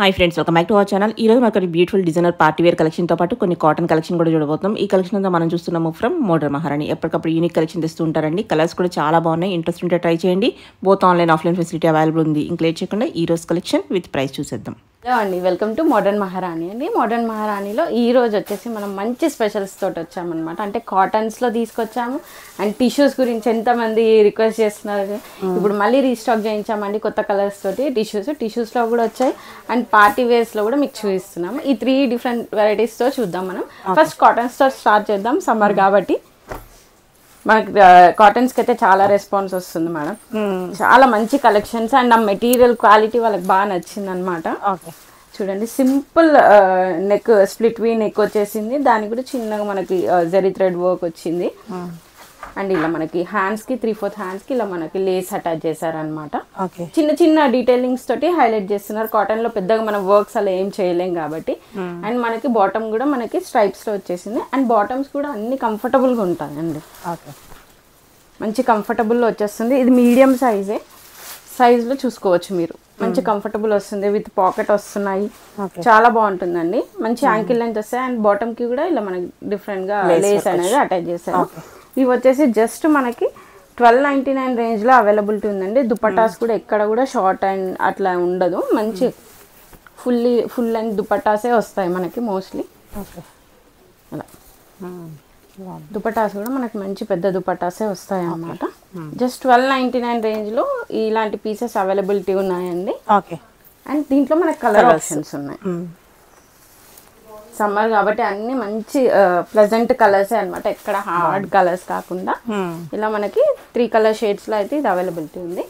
Hi friends, welcome back to our channel. ఈ రోజు మనకు బ్యూటిఫుల్ డిజైనర్ పార్టీ వేర్ కలెక్షన్తో పాటు కొన్ని కాటన్ కలెక్షన్ కూడా చూడబోతున్నాం. ఈ కలెక్షన్ అంతా మనం చూస్తున్నాము ఫ్రమ్ మోడర్న్ మహారాణి. ఎప్పటికప్పుడు యూనిక్ కలెక్షన్ తెస్తూ ఉంటారండి. కలర్స్ కూడా చాలా బాగున్నాయి. ఇంట్రెస్ట్ ఉంటే ట్రై చేయండి. Both online offline facility available ఉంది. ఇంకా లేట్ చేయకుండా ఈ రోజు కలెక్షన్ విత్ ప్రైస్ చూసేద్దాం. హలో అండి, వెల్కమ్ టు మోడర్న్ మహారాణి అండి. మోడర్న్ మహారాణిలో ఈ రోజు వచ్చేసి మనం మంచి స్పెషల్స్ తోటి వచ్చామన్నమాట. అంటే కాటన్స్లో తీసుకొచ్చాము అండ్ టిష్యూస్ గురించి ఎంతమంది రిక్వెస్ట్ చేస్తున్నారు. ఇప్పుడు మళ్ళీ రీస్టాక్ చేయించామండి కొత్త కలర్స్ తోటి టిష్యూస్లో కూడా వచ్చాయి అండ్ పార్టీ వేర్స్లో కూడా మీకు చూపిస్తున్నాము. ఈ 3 డిఫరెంట్ వెరైటీస్తో చూద్దాం మనం. ఫస్ట్ కాటన్స్తో స్టార్ట్ చేద్దాం. సమ్మర్ కాబట్టి మనకి కాటన్స్కి అయితే చాలా రెస్పాన్స్ వస్తుంది మేడం. చాలా మంచి కలెక్షన్స్ అండ్ ఆ మెటీరియల్ క్వాలిటీ వాళ్ళకి బాగా నచ్చింది అనమాట. చూడండి, simple neck, split V neck వచ్చేసింది. దానికి కూడా చిన్నగా మనకి జరీ థ్రెడ్ వర్క్ వచ్చింది. అండ్ ఇలా మనకి హ్యాండ్స్కి 3/4 హ్యాండ్స్కి ఇలా మనకి లేస్ అటాచ్ చేశారనమాట. చిన్న చిన్న డీటెయిలింగ్స్ తోటి హైలైట్ చేస్తున్నారు. కాటన్లో పెద్దగా మనం వర్క్స్ అలా ఏం చేయలేం కాబట్టి. అండ్ మనకి బాటమ్ కూడా మనకి స్ట్రైప్స్లో వచ్చేసింది. అండ్ బాటమ్స్ కూడా అన్ని కంఫర్టబుల్గా ఉంటాయండి. మంచి కంఫర్టబుల్లో వచ్చేస్తుంది. ఇది మీడియం సైజ్లో చూసుకోవచ్చు మీరు. మంచి కంఫర్టబుల్ వస్తుంది. విత్ పాకెట్ వస్తున్నాయి. చాలా బాగుంటుందండి. మంచి యాంకిల్ లెంత్ వస్తాయి. అండ్ బాటమ్కి కూడా ఇలా మనకి డిఫరెంట్గా లేస్ అనేది అటాచ్ చేశారు. ఇవి వచ్చేసి జస్ట్ మనకి 1299 రేంజ్లో అవైలబిలిటీ ఉందండి. దుపట్టాస్ కూడా ఎక్కడ కూడా షార్ట్ అండ్ అట్లా ఉండదు. మంచి ఫుల్ లెంత్ దుపట్టాసే వస్తాయి మనకి మోస్ట్లీ. అలా దుపట్టాస్ కూడా మనకి మంచి పెద్ద దుపట్టాసే వస్తాయి అన్నమాట. జస్ట్ 1299 రేంజ్లో ఇలాంటి పీసెస్ అవైలబిలిటీ ఉన్నాయండి. అండ్ దీంట్లో మనకి కలర్ ఆప్షన్స్ ఉన్నాయి. సమ్మర్ కాబట్టి అన్ని మంచి ప్లెజెంట్ కలర్సే అనమాట. ఎక్కడ హార్డ్ కలర్స్ కాకుండా ఇలా మనకి 3 కలర్ షేడ్స్లో అయితే ఇది అవైలబిలిటీ ఉంది.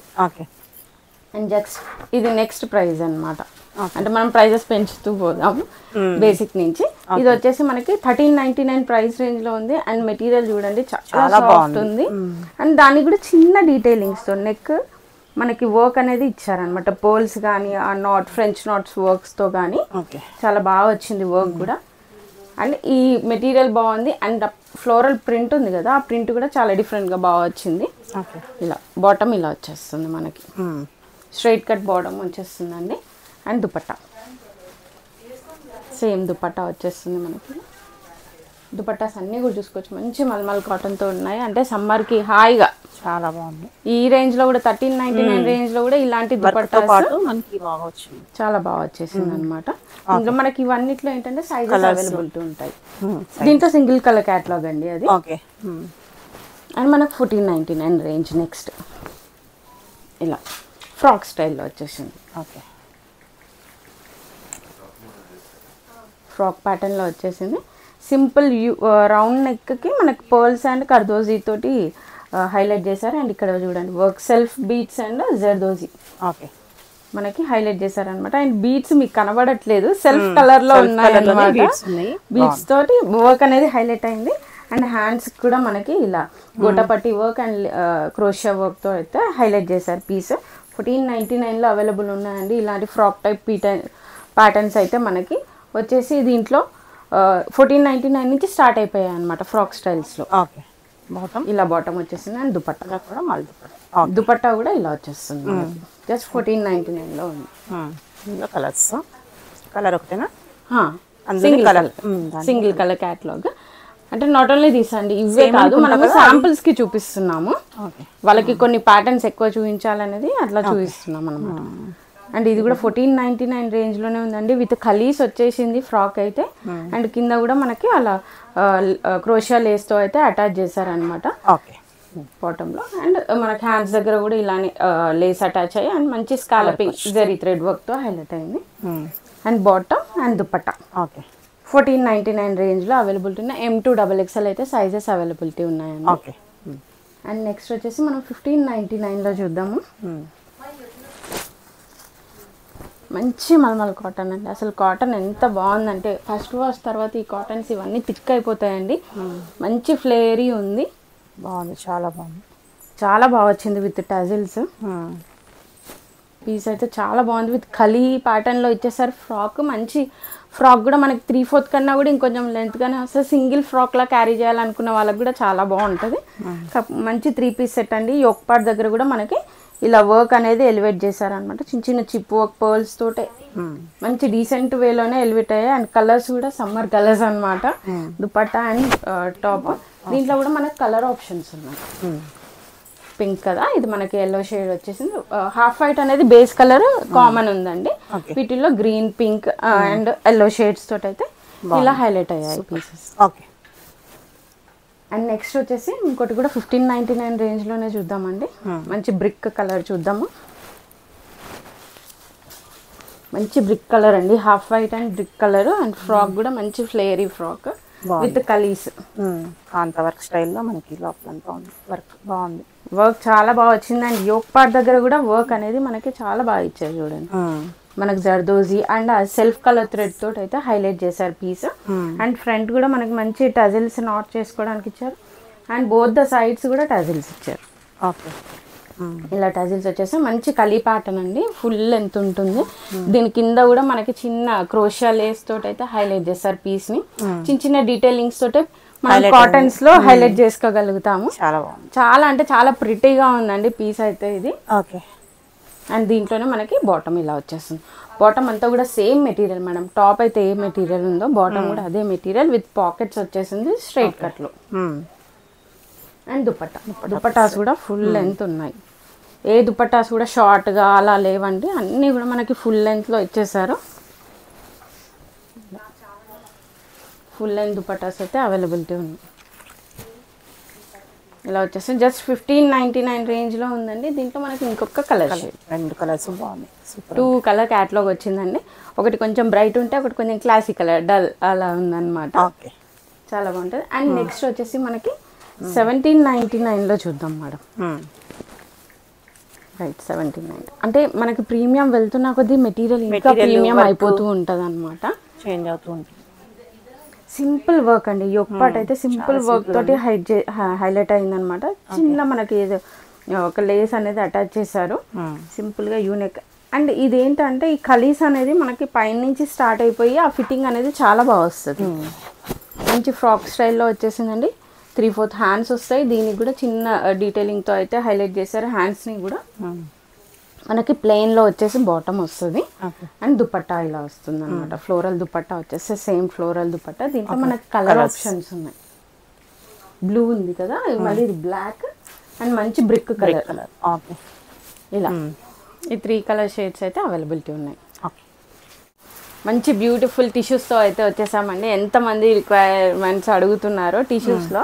అండ్ జస్ట్ ఇది నెక్స్ట్ ప్రైస్ అనమాట. అంటే మనం ప్రైజెస్ పెంచుతూ పోదాము బేసిక్ నుంచి. ఇది వచ్చేసి మనకి 1399 ప్రైస్ రేంజ్ లో ఉంది. అండ్ మెటీరియల్ చూడండి చాలా సాఫ్ట్ ఉంది. అండ్ దానికి కూడా చిన్న డీటెయిలింగ్స్ తో నెక్ మనకి వర్క్ అనేది ఇచ్చారనమాట. పోల్స్ కానీ ఆ ఫ్రెంచ్ నాట్స్ వర్క్స్ తో కానీ చాలా బాగా వచ్చింది వర్క్ కూడా. అండ్ ఈ మెటీరియల్ బాగుంది. అండ్ ఫ్లోరల్ ప్రింట్ ఉంది కదా, ఆ ప్రింట్ కూడా చాలా డిఫరెంట్ గా బాగా వచ్చింది. ఇలా బాటమ్ ఇలా వచ్చేస్తుంది మనకి. స్ట్రైట్ కట్ బాటమ్ వచ్చేస్తుందండి. అండ్ దుపట్టా సేమ్ దుపట్టా వచ్చేస్తుంది మనకి. దుపట్టాస్ అన్నీ కూడా చూసుకోవచ్చు. మంచి మల్మల్ కాటన్తో ఉన్నాయి. అంటే సమ్మర్కి హాయిగా చాలా బాగుంది. ఈ రేంజ్లో కూడా 1399 రేంజ్లో కూడా ఇలాంటి దుపట్టాస్ చాలా బాగా వచ్చేసింది అనమాట. ఇంకా మనకి ఇవన్నిట్లో ఏంటంటే సైజెస్ అవైలబిలిటీ ఉంటాయి. దీంట్లో సింగిల్ కలర్ క్యాటలాగ్ అండి అది. అండ్ మనకు 1499 రేంజ్. నెక్స్ట్ ఇలా ఫ్రాక్ స్టైల్లో వచ్చేసింది. ఫ్రాక్ ప్యాటర్న్లో వచ్చేసింది. సింపుల్ రౌండ్ నెక్కి మనకి పర్ల్స్ అండ్ కర్దోజీ తోటి హైలైట్ చేశారు. అండ్ ఇక్కడ చూడండి work self beads and zardozi మనకి హైలైట్ చేశారనమాట. అండ్ బీట్స్ మీకు కనబడట్లేదు, సెల్ఫ్ కలర్లో ఉన్నాయి అన్నమాట. బీట్స్ తోటి వర్క్ అనేది హైలైట్ అయింది. అండ్ హ్యాండ్స్ కూడా మనకి ఇలా గోటపట్టి వర్క్ అండ్ క్రోషియా వర్క్తో అయితే హైలైట్ చేశారు పీస్. 1499లో అవైలబుల్ ఉన్నాయండి. ఇలాంటి ఫ్రాక్ టైప్ ప్యాటర్న్స్ అయితే మనకి వచ్చేసి దీంట్లో 1499 నుంచి స్టార్ట్ అయిపోయాయి అనమాట ఫ్రాక్ స్టైల్స్లో. ఇలా బాటమ్ వచ్చేసింది. అండ్ దుపట్టా కూడా మళ్ళీ దుపట్టా కూడా ఇలా వచ్చేస్తుంది. జస్ట్ 1499లో ఉంది. కలర్ ఒకటేనా? Single colour catalogue. అంటే నాట్ ఓన్లీ తీసండి, ఇవే కాదు, మనము శాంపుల్స్ కి చూపిస్తున్నాము. వాళ్ళకి కొన్ని ప్యాటర్న్స్ ఎక్కువ చూపించాలనేది అట్లా చూపిస్తున్నాం అనమాట. అండ్ ఇది కూడా 1499 రేంజ్లోనే ఉందండి. విత్ ఖలీస్ వచ్చేసింది ఫ్రాక్ అయితే. అండ్ కింద కూడా మనకి అలా క్రోషియా లేస్తో అయితే అటాచ్ చేశారనమాట బాటంలో. అండ్ మనకి హ్యాండ్స్ దగ్గర కూడా ఇలానే లేస్ అటాచ్ అయ్యి అండ్ మంచి స్కాలపింగ్ జరీ థ్రెడ్ వర్క్తో హైలైట్ అయింది. అండ్ బాటమ్ అండ్ దుపట్టా 1499 రేంజ్లో అవైలబిలిటీ ఉన్నాయి. M2XXL అయితే సైజెస్ అవైలబిలిటీ ఉన్నాయండి. అండ్ నెక్స్ట్ వచ్చేసి మనం 1599లో చూద్దాము. మంచి మల్మల్ కాటన్ అండి. అసలు కాటన్ ఎంత బాగుందంటే ఫస్ట్ వాష్ తర్వాత ఈ కాటన్స్ ఇవన్నీ థిక్ అయిపోతాయండి. మంచి ఫ్లేరీ ఉంది. బాగుంది, చాలా బాగుంది. చాలా బాగా వచ్చింది విత్ టజిల్స్. పీస్ అయితే చాలా బాగుంది. విత్ ఖలీ ప్యాటర్న్లో ఇచ్చేసారు ఫ్రాక్. మంచి ఫ్రాక్ కూడా మనకి 3/4 కన్నా కూడా ఇంకొంచెం లెంత్గానే వస్తుంది. సింగిల్ ఫ్రాక్లా క్యారీ చేయాలనుకున్న వాళ్ళకి కూడా చాలా బాగుంటుంది. మంచి 3 పీస్ సెట్ అండి. యోక్ పార్ట్ దగ్గర కూడా మనకి ఇలా వర్క్ అనేది ఎలివేట్ చేశారనమాట. చిన్న చిన్న చిప్ వర్క్ పర్ల్స్ తోటే మంచి డీసెంట్ వేలోనే ఎలివేట్ అయ్యాయి. అండ్ కలర్స్ కూడా సమ్మర్ కలర్స్ అనమాట. Dupatta and top. దీంట్లో కూడా మనకు కలర్ ఆప్షన్స్ ఉన్నాయి. పింక్ కదా, ఇది మనకి ఎల్లో షేడ్ వచ్చేసింది. హాఫ్ వైట్ అనేది బేస్ కలర్ కామన్ ఉందండి. వీటిల్లో green, pink and yellow shades తోటి అయితే ఇలా హైలైట్ అయ్యాయి పీసెస్. ఓకే. అండ్ నెక్స్ట్ వచ్చేసి ఇంకోటి కూడా 1599 రేంజ్లోనే చూద్దామండి. మంచి బ్రిక్ కలర్ చూద్దాము. మంచి బ్రిక్ కలర్ అండి, half white and brick colour. And frock కూడా మంచి ఫ్లేయరీ ఫ్రాక్ విత్ కలీస్. కాంత వర్క్ స్టైల్లో మనకి లోపలంతా ఉంది. వర్క్ బాగుంది, వర్క్ చాలా బాగా వచ్చింది. అండ్ యోక్ పార్ట్ దగ్గర కూడా వర్క్ అనేది మనకి చాలా బాగా ఇచ్చారు చూడండి. మనకు zardozi and self colour thread తోటి అయితే హైలైట్ చేశారు పీస్. అండ్ ఫ్రంట్ కూడా మనకి మంచి టజిల్స్ నాట్ చేసుకోవడానికి ఇచ్చారు. అండ్ బోత్ ద సైడ్స్ కూడా టజిల్స్ ఇచ్చారు. ఓకే. ఇలా టజిల్స్ వచ్చేసి మంచి కలీ ప్యాటర్న్ అండి, ఫుల్ లెంత్ ఉంటుంది. దీని కింద కూడా మనకి చిన్న క్రోషియా లేస్ తోటి అయితే హైలైట్ చేస్తారు పీస్ ని. చిన్న చిన్న డీటెయిలింగ్స్ తోటి మనం కాటన్స్ లో హైలైట్ చేసుకోగలుగుతాము. చాలా బాగుంది, చాలా అంటే చాలా ప్రిటీగా ఉందండి పీస్ అయితే ఇది. ఓకే. అండ్ దీంట్లోనే మనకి బాటమ్ ఇలా వచ్చేస్తుంది. బాటమ్ అంతా కూడా సేమ్ మెటీరియల్ మేడం. టాప్ అయితే ఏ మెటీరియల్ ఉందో బాటమ్ కూడా అదే మెటీరియల్ విత్ పాకెట్స్ వచ్చేసింది స్ట్రైట్ కట్ లో. అండ్ దుపట్టాస్ కూడా ఫుల్ లెంత్ ఉన్నాయి. ఏ దుపట్టాస్ కూడా షార్ట్ గా అలా లేవండి, అన్ని కూడా మనకి ఫుల్ లెంత్ లో ఇచ్చేసారు. ఫుల్ లెంత్ దుపట్టాస్ అయితే అవైలబిలిటీ ఉంది. ఇలా వచ్చేసి జస్ట్ 1599 రేంజ్ లో ఉందండి. దీంట్లో మనకి ఇంకొక కలర్, 2 కలర్స్ బాగున్నాయి. 2 కలర్ క్యాటలాగ్ వచ్చిందండి. ఒకటి కొంచెం బ్రైట్ ఉంటే ఒకటి కొంచెం క్లాసిక్ కలర్ డల్ అలా ఉందన్నమాట. ఓకే, చాలా బాగుంటుంది. అండ్ నెక్స్ట్ వచ్చేసి మనకి 1799 లో చూద్దాం మేడం. రైట్, 1790 అంటే మనకి ప్రీమియం వెళ్తున్న కొద్దీ మెటీరియల్ ఇంకా ప్రీమియం అయిపోతూ ఉంటుంది అనమాట, చేంజ్ అవుతూ ఉంటుంది. సింపుల్ వర్క్ అండి. యోక్ పార్ట్ అయితే సింపుల్ వర్క్ తోటి హైలైట్ అయిందనమాట. చిన్న మనకి ఒక లేస్ అనేది అటాచ్ చేశారు సింపుల్ గా, యూనిక్. అండ్ ఇదేంటంటే ఈ కలీస్ అనేది మనకి పైన నుంచి స్టార్ట్ అయిపోయి ఆ ఫిట్టింగ్ అనేది చాలా బాగా వస్తుంది. మంచి ఫ్రాక్ స్టైల్లో వచ్చేసిందండి. 3/4 హ్యాండ్స్ వస్తాయి. దీనికి కూడా చిన్న డీటెయిలింగ్ తో అయితే హైలైట్ చేశారు. హ్యాండ్స్ ని కూడా మనకి ప్లెయిన్ లో వచ్చేసి బాటమ్ వస్తుంది. అండ్ దుపట్టా ఇలా వస్తుంది అనమాట. ఫ్లోరల్ దుపట్టా వచ్చేసి సేమ్ ఫ్లోరల్ దుపట్టా. దీంట్లో మనకి కలర్ ఆప్షన్స్ ఉన్నాయి. బ్లూ ఉంది కదా, మళ్ళీ ఇది బ్లాక్ అండ్ మంచి బ్రిక్ కలర్. ఇలా ఈ 3 కలర్ షేడ్స్ అయితే అవైలబిలిటీ ఉన్నాయి. మంచి బ్యూటిఫుల్ టిష్యూస్తో అయితే వచ్చేసామండి. ఎంతమంది రిక్వైర్మెంట్స్ అడుగుతున్నారో టిష్యూస్లో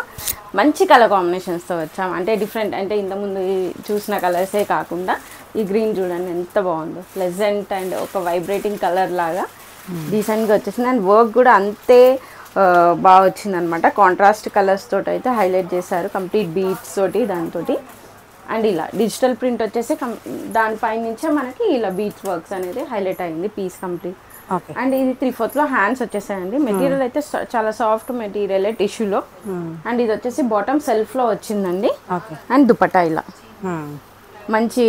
మంచి కలర్ కాంబినేషన్స్తో వచ్చాము. అంటే డిఫరెంట్, అంటే ఇంతకుముందు చూసిన కలర్సే కాకుండా ఈ గ్రీన్ చూడండి ఎంత బాగుందో, ప్లెజెంట్ అండ్ ఒక వైబ్రేటింగ్ కలర్ లాగా డీసెంట్గా వచ్చేసింది. అండ్ వర్క్ కూడా అంతే బాగా వచ్చిందనమాట. కాంట్రాస్ట్ కలర్స్ తోటి అయితే హైలైట్ చేశారు, కంప్లీట్ బీట్స్ తోటి దాంతో. అండ్ ఇలా డిజిటల్ ప్రింట్ వచ్చేసి దానిపై నుంచే మనకి ఇలా బీట్స్ వర్క్స్ అనేది హైలైట్ అయింది పీస్ కంప్లీట్. అండ్ ఇది 3/4 లో హ్యాండ్స్ వచ్చేసాయండి. మెటీరియల్ అయితే చాలా సాఫ్ట్ మెటీరియల్ టిష్యూలో. అండ్ ఇది వచ్చేసి బాటమ్ సెల్ఫ్ లో వచ్చిందండి. అండ్ దుపట్టా ఇలా మంచి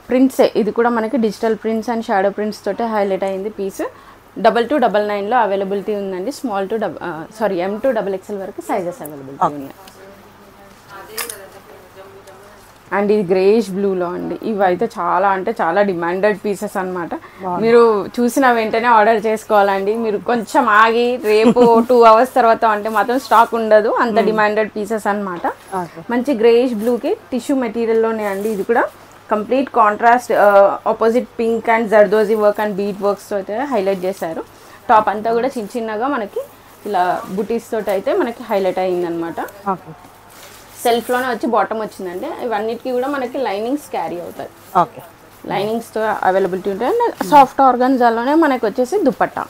ప్రింట్స్. ఇది కూడా మనకి digital prints and shadow prints తోటి హైలైట్ అయింది పీస్. 2299 లో అవైలబిలిటీ ఉందండి. Small to M to XXL వరకు సైజెస్ అవైలబిలిటీ ఉన్నాయి. అండ్ ఇది గ్రేష్ బ్లూలో అండి. ఇవి అయితే చాలా అంటే చాలా డిమాండెడ్ పీసెస్ అనమాట. మీరు చూసిన వెంటనే ఆర్డర్ చేసుకోవాలండి. మీరు కొంచెం ఆగి రేపు 2 hours తర్వాత అంటే మాత్రం స్టాక్ ఉండదు, అంత డిమాండెడ్ పీసెస్ అనమాట. మంచి గ్రేష్ బ్లూకి టిష్యూ మెటీరియల్లోనే అండి. ఇది కూడా complete contrast opposite pink and zardozi work and beat works అయితే హైలైట్ చేశారు. టాప్ అంతా కూడా చిన్న చిన్నగా మనకి ఇలా బుటీస్ తోటి అయితే మనకి హైలైట్ అయ్యిందనమాట. సెల్ఫ్లోనే వచ్చి బాటమ్ వచ్చిందండి. ఇవన్నిటికీ కూడా మనకి లైనింగ్స్ క్యారీ అవుతాయి. లైనింగ్స్తో అవైలబిలిటీ ఉంటాయి. అండ్ సాఫ్ట్ ఆర్గన్జాలోనే మనకి వచ్చేసి దుపట్టా.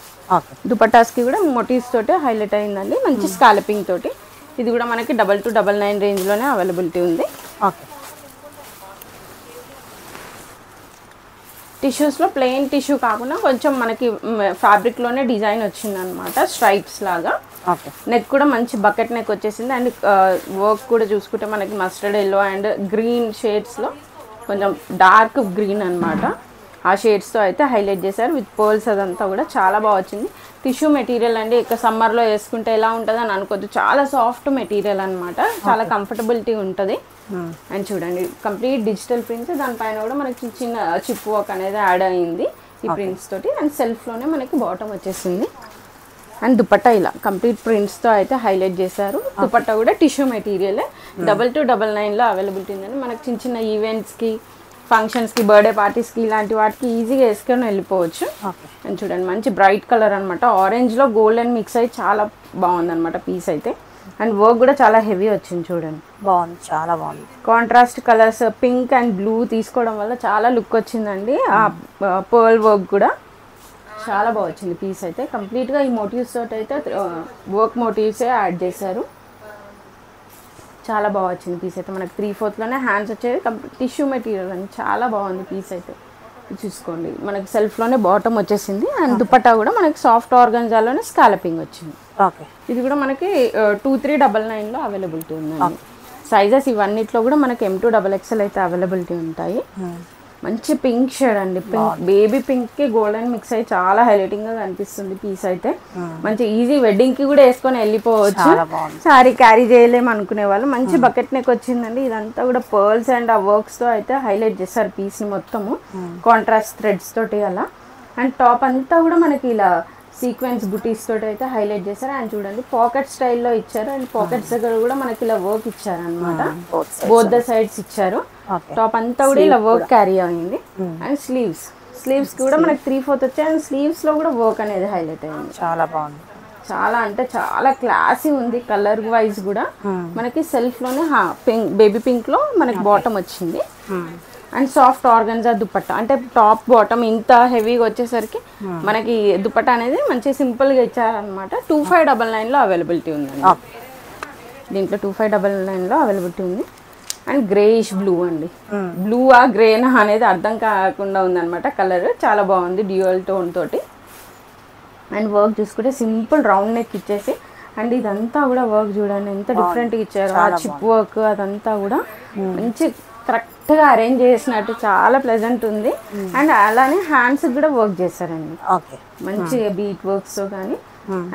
దుపట్టాస్కి కూడా మోటీవ్స్ తోటి హైలైట్ అయిందండి, మంచి స్కాలపింగ్ తోటి. ఇది కూడా మనకి 2299 రేంజ్లోనే అవైలబిలిటీ ఉంది. టిష్యూస్లో ప్లెయిన్ టిష్యూ కాకుండా కొంచెం మనకి ఫ్యాబ్రిక్లోనే డిజైన్ వచ్చిందనమాట, స్ట్రైప్స్ లాగా. నెక్ కూడా మంచి బకెట్ నెక్ వచ్చేసింది. అండ్ వర్క్ కూడా చూసుకుంటే మనకి మస్టర్డ్ ఎల్లో అండ్ గ్రీన్ షేడ్స్లో కొంచెం డార్క్ గ్రీన్ అనమాట. ఆ షేడ్స్తో అయితే హైలైట్ చేశారు విత్ పర్ల్స్. అదంతా కూడా చాలా బాగా వచ్చింది. టిష్యూ మెటీరియల్ అండి, ఇక సమ్మర్లో వేసుకుంటే ఎలా ఉంటుంది అని అనుకోవద్దు, చాలా సాఫ్ట్ మెటీరియల్ అనమాట, చాలా కంఫర్టబిలిటీ ఉంటుంది. అండ్ చూడండి కంప్లీట్ డిజిటల్ ప్రింట్స్, దానిపైన కూడా మనకి చిన్న చిన్న చిప్ వర్క్ అనేది యాడ్ అయ్యింది ఈ ప్రింట్స్ తోటి. అండ్ సెల్ఫ్లోనే మనకి బాటమ్ వచ్చేసింది. అండ్ దుపట్టా ఇలా కంప్లీట్ ప్రింట్స్తో అయితే హైలైట్ చేశారు. దుపట్టా కూడా టిష్యూ మెటీరియలే, 2299లో అవైలబిలిటీ ఉందండి. మనకి చిన్న చిన్న ఈవెంట్స్కి, ఫంక్షన్స్కి, బర్త్డే పార్టీస్కి ఇలాంటి వాటికి ఈజీగా వేసుకొని వెళ్ళిపోవచ్చు. అండ్ చూడండి మంచి బ్రైట్ కలర్ అనమాట, ఆరెంజ్లో గోల్డెన్ మిక్స్ అయ్యి చాలా బాగుందన్నమాట పీస్ అయితే. అండ్ వర్క్ కూడా చాలా హెవీ వచ్చింది చూడండి, బాగుంది, చాలా బాగుంది. Contrast colours pink and blue తీసుకోవడం వల్ల చాలా లుక్ వచ్చిందండి. ఆ పర్ల్ వర్క్ కూడా చాలా బాగా వచ్చింది పీస్ అయితే. కంప్లీట్గా ఈ మోటివ్స్ తోటి అయితే వర్క్ మోటివ్సే యాడ్ చేశారు. చాలా బాగా వచ్చింది పీస్ అయితే. మనకి 3/4లోనే హ్యాండ్స్ వచ్చేది, టిష్యూ మెటీరియల్ అని చాలా బాగుంది పీస్ అయితే. చూసుకోండి మనకి సెల్ఫ్లోనే బాటమ్ వచ్చేసింది. అండ్ దుపట్టా కూడా మనకి సాఫ్ట్ ఆర్గంజాలోనే స్కాలపింగ్ వచ్చింది. ఓకే, ఇది కూడా మనకి 2399లో అవైలబిలిటీ ఉందండి. సైజెస్ ఇవన్నిట్లో కూడా మనకి M2XXL అయితే అవైలబిలిటీ ఉంటాయి. మంచి పింక్ షేడ్ అండి, పింక్ బేబీ పింక్కి గోల్డెన్ మిక్స్ అయ్యి చాలా హైలైటింగ్గా కనిపిస్తుంది పీస్ అయితే. మంచి ఈజీ వెడ్డింగ్కి కూడా వేసుకొని వెళ్ళిపోవచ్చు, సారీ క్యారీ చేయలేము అనుకునే వాళ్ళు. మంచి బకెట్ నెక్ వచ్చిందండి. ఇదంతా కూడా పర్ల్స్ అండ్ ఆ వర్క్స్తో అయితే హైలైట్ చేస్తారు పీస్ని మొత్తము, కాంట్రాస్ట్ థ్రెడ్స్ తోటి అలా. అండ్ టాప్ అంతా కూడా మనకి ఇలా సీక్వెన్స్ బుటీస్ తోటి అయితే హైలైట్ చేశారు. అండ్ చూడండి పాకెట్ స్టైల్లో ఇచ్చారు. అండ్ పాకెట్స్ దగ్గర కూడా మనకి ఇలా వర్క్ ఇచ్చారు అనమాట, బోత్ ద సైడ్స్ ఇచ్చారు. టాప్ అంతా కూడా ఇలా వర్క్ క్యారీ అయింది. అండ్ స్లీవ్స్ కూడా మనకి 3/4 వచ్చాయి. అండ్ స్లీవ్స్ లో కూడా వర్క్ అనేది హైలైట్ అయింది, చాలా బాగుంది. చాలా అంటే చాలా క్లాసీ ఉంది. కలర్ వైజ్ కూడా మనకి సెల్ఫ్ లోనే పింక్, బేబీ పింక్ లో మనకి బాటమ్ వచ్చింది. అండ్ సాఫ్ట్ ఆర్గన్జా దుపట్టా, అంటే టాప్ బాటమ్ ఇంత హెవీగా వచ్చేసరికి మనకి దుపట్టా అనేది మంచి సింపుల్గా ఇచ్చారనమాట. 2599లో అవైలబిలిటీ ఉందండి. దీంట్లో 2599లో అవైలబిలిటీ ఉంది. అండ్ గ్రేయిష్ బ్లూ అండి, బ్లూ ఆ గ్రేనా అనేది అర్థం కాకుండా ఉందన్నమాట. కలర్ చాలా బాగుంది డ్యూయల్ టోన్ తోటి. అండ్ వర్క్ చూసుకుంటే సింపుల్ రౌండ్ నెక్ ఇచ్చేసి, అండ్ ఇదంతా కూడా వర్క్ చూడండి ఎంత డిఫరెంట్గా ఇచ్చారు. ఆ చిప్ వర్క్ అదంతా కూడా మంచి కరెక్ట్గా అరేంజ్ చేసినట్టు చాలా ప్లెజెంట్ ఉంది. అండ్ అలానే హ్యాండ్స్ కూడా వర్క్ చేశారండి, మంచిగా బీట్ వర్క్స్తో కానీ.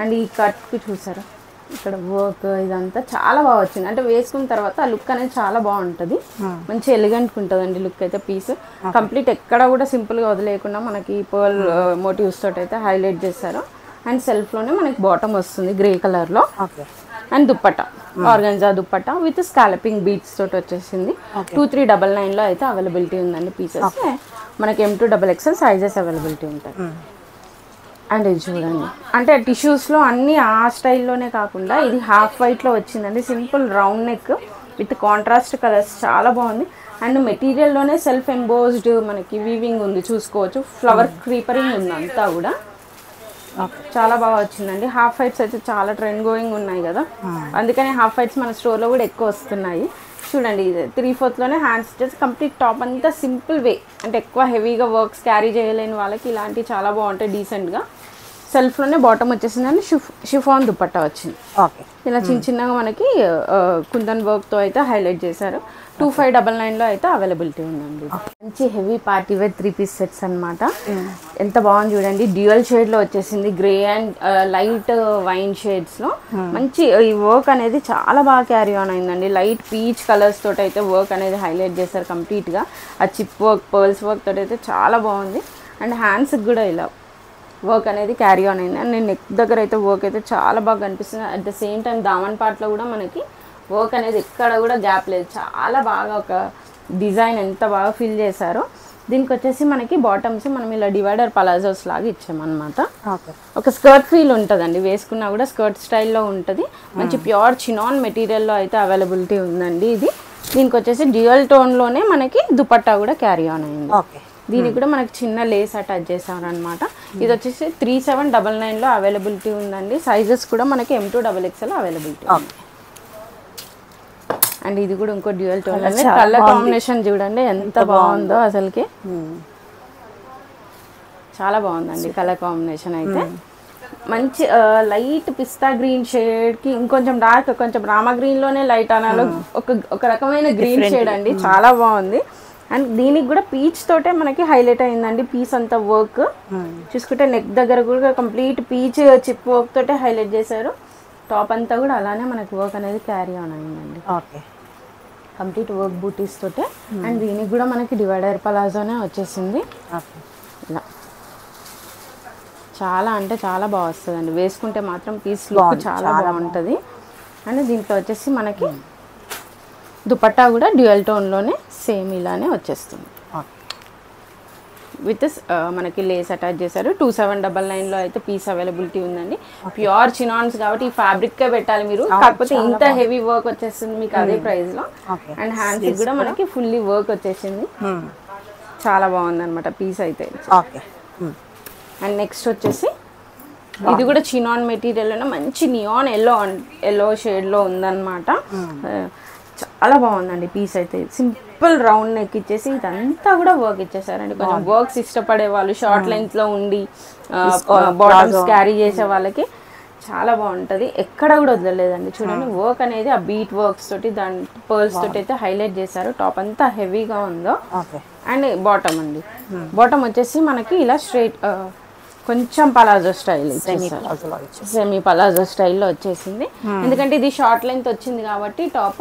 అండ్ ఈ కట్కి చూసారా ఇక్కడ వర్క్, ఇదంతా చాలా బాగా వచ్చింది. అంటే వేసుకున్న తర్వాత ఆ లుక్ అనేది చాలా బాగుంటుంది, మంచి ఎలిగెంట్గా ఉంటుందండి లుక్ అయితే. పీస్ కంప్లీట్ ఎక్కడ కూడా సింపుల్గా వదిలేయకుండా మనకి పర్ల్ మోటివ్స్ తోటి అయితే హైలైట్ చేశారు. అండ్ సెల్ఫ్లోనే మనకి బాటమ్ వస్తుంది గ్రే కలర్లో. And dupatta organza dupatta with scalloping beads తోటి వచ్చేసింది. 2399లో అయితే అవైలబిలిటీ ఉందండి పీసెస్. మనకి M2XXL సైజెస్ అవైలబిలిటీ ఉంటాయి. అండ్ ఇది చూడండి, అంటే టిష్యూస్లో అన్నీ ఆ స్టైల్లోనే కాకుండా ఇది హాఫ్ వైట్లో వచ్చిందండి. Simple round neck with contrast colours చాలా బాగుంది. అండ్ మెటీరియల్లోనే సెల్ఫ్ ఎంబోస్డ్ మనకి వీవింగ్ ఉంది చూసుకోవచ్చు, ఫ్లవర్ క్రీపరింగ్ ఉంది అంతా కూడా. చాలా బాగా వచ్చిందండి. హాఫ్ వైట్స్ అయితే చాలా ట్రెండ్ గోయింగ్ ఉన్నాయి కదా, అందుకని హాఫ్ వైట్స్ మన స్టోర్లో కూడా ఎక్కువ వస్తున్నాయి. చూడండి ఇది 3/4లోనే హ్యాండ్స్ స్టిచెస్, కంప్లీట్ టాప్ అంతా సింపుల్ వే, అంటే ఎక్కువ హెవీగా వర్క్స్ క్యారీ చేయలేని వాళ్ళకి ఇలాంటివి చాలా బాగుంటాయి డీసెంట్గా. సెల్ఫ్లోనే బాటమ్ వచ్చేసిందని షిఫాన్ దుపట్టా వచ్చింది. ఇలా చిన్న చిన్నగా మనకి కుందన్ వర్క్తో అయితే హైలైట్ చేశారు. 2599లో అయితే అవైలబిలిటీ ఉందండి. మంచి heavy party wear 3-piece sets అనమాట. ఎంత బాగుంది చూడండి, డ్యూయల్ షేడ్లో వచ్చేసింది, గ్రే అండ్ లైట్ వైన్ షేడ్స్లో. మంచి ఈ వర్క్ అనేది చాలా బాగా క్యారీ ఆన్ అయిందండి. లైట్ పీచ్ కలర్స్ తోటి అయితే వర్క్ అనేది హైలైట్ చేశారు కంప్లీట్గా. ఆ చిప్ వర్క్, పర్ల్స్ వర్క్ తోటి అయితే చాలా బాగుంది. అండ్ హ్యాండ్స్కి కూడా ఇలా వర్క్ అనేది క్యారీ ఆన్ అయింది. అండ్ నెక్ దగ్గర అయితే వర్క్ అయితే చాలా బాగా కనిపిస్తుంది. At the same time Daman పార్ట్లో కూడా మనకి వర్క్ అనేది ఎక్కడ కూడా గ్యాప్ లేదు, చాలా బాగా ఒక డిజైన్ ఎంత బాగా ఫిల్ చేశారో. దీనికి వచ్చేసి మనకి బాటమ్స్ మనం ఇలా డివైడర్ పలాజోస్ లాగా ఇచ్చామన్నమాట. ఒక స్కర్ట్ ఫీల్ ఉంటుందండి, వేసుకున్నా కూడా స్కర్ట్ స్టైల్లో ఉంటుంది. మంచి ప్యూర్ చినాన్ మెటీరియల్లో అయితే అవైలబిలిటీ ఉందండి ఇది. దీనికి వచ్చేసి డ్యూయల్ టోన్లోనే మనకి దుపట్టా కూడా క్యారీ ఆన్ అయింది. దీనికి కూడా మనకి చిన్న లేస్ అటాచ్ చేశారనమాట. ఇది వచ్చేసి 3799లో అవైలబిలిటీ ఉందండి. సైజెస్ కూడా మనకి M2XXL అవైలబిలిటీ. అండ్ ఇది కూడా ఇంకో డ్యూయల్ టోన్, కలర్ కాంబినేషన్ చూడండి ఎంత బాగుందో అసలుకి, చాలా బాగుందండి కలర్ కాంబినేషన్ అయితే. మంచి లైట్ పిస్తా గ్రీన్ షేడ్కి ఇంకొంచెం డార్క్, కొంచెం రామా గ్రీన్లోనే లైట్ అనాలో ఒక రకమైన గ్రీన్ షేడ్ అండి, చాలా బాగుంది. అండ్ దీనికి కూడా పీచ్ తోటే మనకి హైలైట్ అయిందండి. పీస్ అంతా వర్క్ చూసుకుంటే నెక్ దగ్గర కూడా కంప్లీట్ పీచ్ చిప్ వర్క్ తోటే హైలైట్ చేశారు. టాప్ అంతా కూడా అలానే మనకి వర్క్ అనేది క్యారీ ఆన్ అయిందండి. ఓకే, కంప్లీట్ వర్క్ బూటీస్ తోటే. అండ్ దీనికి కూడా మనకి డివైడర్ పలాజోనే వచ్చేసింది. ఇలా చాలా అంటే చాలా బాగా వస్తుందండి. వేసుకుంటే మాత్రం పీస్ లుక్ చాలా బాగుంటుంది. అండ్ దీంట్లో వచ్చేసి మనకి దుపట్టా కూడా డ్యూయల్ టోన్లోనే సేమ్ ఇలానే వచ్చేస్తుంది. విత్ మనకి లేస్ అటాచ్ చేశారు. 2799లో అయితే పీస్ అవైలబిలిటీ ఉందండి. ప్యూర్ చినాన్స్ కాబట్టి ఈ ఫ్యాబ్రిక్కే పెట్టాలి మీరు. కాకపోతే ఇంత హెవీ వర్క్ వచ్చేస్తుంది మీకు అదే ప్రైస్లో. అండ్ హ్యాండ్స్కి కూడా మనకి ఫుల్లీ వర్క్ వచ్చేసింది. చాలా బాగుంది అనమాట పీస్ అయితే. అండ్ నెక్స్ట్ వచ్చేసి ఇది కూడా చినాన్ మెటీరియల్ మంచి నియాన్ ఎల్లో షేడ్లో ఉందన్నమాట. చాలా బాగుందండి పీస్ అయితే. సింపుల్ రౌండ్ నెక్ ఇచ్చేసి ఇదంతా కూడా వర్క్ ఇచ్చేసారండి. కొంచెం వర్క్స్ ఇష్టపడే వాళ్ళు, షార్ట్ లెంత్లో ఉండి బాటమ్స్ క్యారీ చేసే వాళ్ళకి చాలా బాగుంటుంది. ఎక్కడ కూడా వదలలేదండి. చూడండి వర్క్ అనేది ఆ బీట్ వర్క్స్ తోటి దాని పర్ల్స్ తోటి అయితే హైలైట్ చేశారు. టాప్ అంతా హెవీగా ఉందో. అండ్ బాటమ్ అండి, బాటమ్ వచ్చేసి మనకి ఇలా స్ట్రైట్ కొంచెం పలాజో స్టైల్ సెమీ పలాజో స్టైల్లో వచ్చేసింది. ఎందుకంటే ఇది షార్ట్ లెంత్ వచ్చింది కాబట్టి టాప్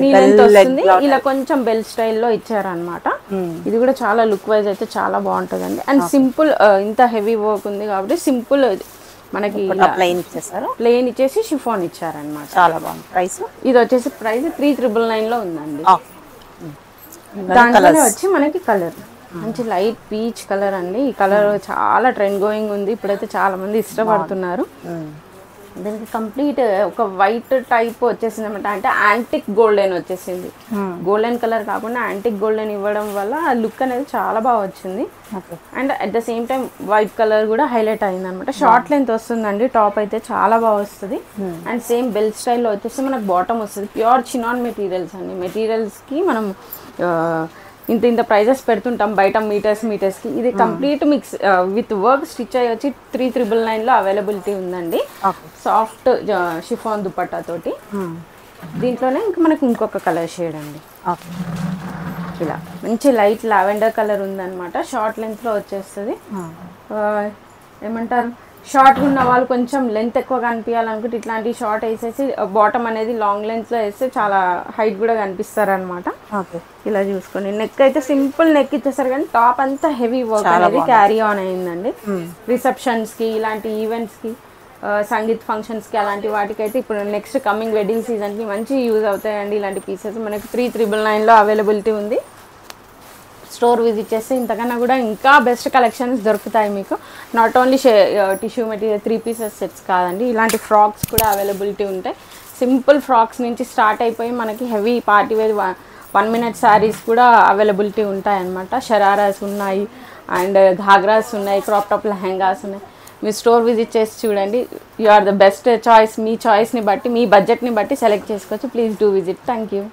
నీ లెంత్ వస్తుంది. ఇలా కొంచెం బెల్ స్టైల్లో ఇచ్చారనమాట. ఇది కూడా చాలా లుక్ వైజ్ అయితే చాలా బాగుంటుందండి. అండ్ సింపుల్ ఇంత హెవీ వర్క్ ఉంది కాబట్టి సింపుల్ మనకి ప్లెయిన్ ఇచ్చేసి షిఫాన్ ఇచ్చారనమాట. చాలా బాగుంది. ప్రైస్ ఇది వచ్చేసి ప్రైస్ 3999లో ఉందండి. దాంట్లోనే వచ్చి మనకి కలర్ మంచి లైట్ పీచ్ కలర్ అండి. ఈ కలర్ చాలా ట్రెండ్ గోయింగ్ ఉంది. ఇప్పుడైతే చాలా మంది ఇష్టపడుతున్నారు. దీనికి కంప్లీట్ ఒక వైట్ టైప్ వచ్చేసింది అనమాట. అంటే యాంటిక్ గోల్డెన్ వచ్చేసింది. గోల్డెన్ కలర్ కాకుండా యాంటిక్ గోల్డెన్ ఇవ్వడం వల్ల లుక్ అనేది చాలా బాగా వచ్చింది. And at the same time white colour కూడా హైలైట్ అయింది అనమాట. షార్ట్ లెంత్ వస్తుందండి. టాప్ అయితే చాలా బాగా వస్తుంది. అండ్ సేమ్ బెల్ స్టైల్లో వచ్చేసి మనకు బాటమ్ వస్తుంది. ప్యూర్ చినాన్ మెటీరియల్స్ అండి. మెటీరియల్స్కి మనం ఇంత ప్రైజెస్ పెడుతుంటాం బయట మీటర్స్కి. ఇది complete mix with work stitch అయ్యి వచ్చి 3999లో అవైలబిలిటీ ఉందండి. సాఫ్ట్ షిఫాన్ దుపట్టా తోటి. దీంట్లోనే ఇంకా మనకి ఇంకొక కలర్ షేడ్ అండి. ఇలా మంచి లైట్ లావెండర్ కలర్ ఉందన్నమాట. షార్ట్ లెంత్లో వచ్చేస్తుంది. ఏమంటారు, షార్ట్ ఉన్న వాళ్ళు కొంచెం లెంత్ ఎక్కువ కనిపించాలనుకుంటే ఇట్లాంటి షార్ట్ వేసేసి బాటమ్ అనేది లాంగ్ లెంత్లో వేస్తే చాలా హైట్ కూడా కనిపిస్తారు అనమాట. ఇలా చూసుకోండి. నెక్ అయితే సింపుల్ నెక్ ఇచ్చేసారు కానీ టాప్ అంతా హెవీ వర్క్ అనేది క్యారీ ఆన్ అయిందండి. రిసెప్షన్స్కి, ఇలాంటి ఈవెంట్స్కి, సంగీత్ ఫంక్షన్స్కి, అలాంటి వాటికి అయితే ఇప్పుడు నెక్స్ట్ కమింగ్ వెడ్డింగ్ సీజన్కి మంచి యూజ్ అవుతాయండి. ఇలాంటి పీసెస్ మనకి 3999లో అవైలబిలిటీ ఉంది. స్టోర్ విజిట్ చేస్తే ఇంతకన్నా కూడా ఇంకా బెస్ట్ కలెక్షన్స్ దొరుకుతాయి మీకు. Not only tissue material 3 pieces sets కాదండి, ఇలాంటి ఫ్రాక్స్ కూడా అవైలబిలిటీ ఉంటాయి. సింపుల్ ఫ్రాక్స్ నుంచి స్టార్ట్ అయిపోయి మనకి heavy party wear 1 minute saris కూడా అవైలబిలిటీ ఉంటాయి అన్నమాట. షరారాస్ ఉన్నాయి, అండ్ ఘాగ్రాస్ ఉన్నాయి, క్రాప్ టాప్ లెహెంగాస్ ఉన్నాయి. మీరు స్టోర్ విజిట్ చేసి చూడండి. You are the best choice. మీ చాయిస్ని బట్టి, మీ బడ్జెట్ని బట్టి సెలెక్ట్ చేసుకోవచ్చు. Please do visit. Thank you.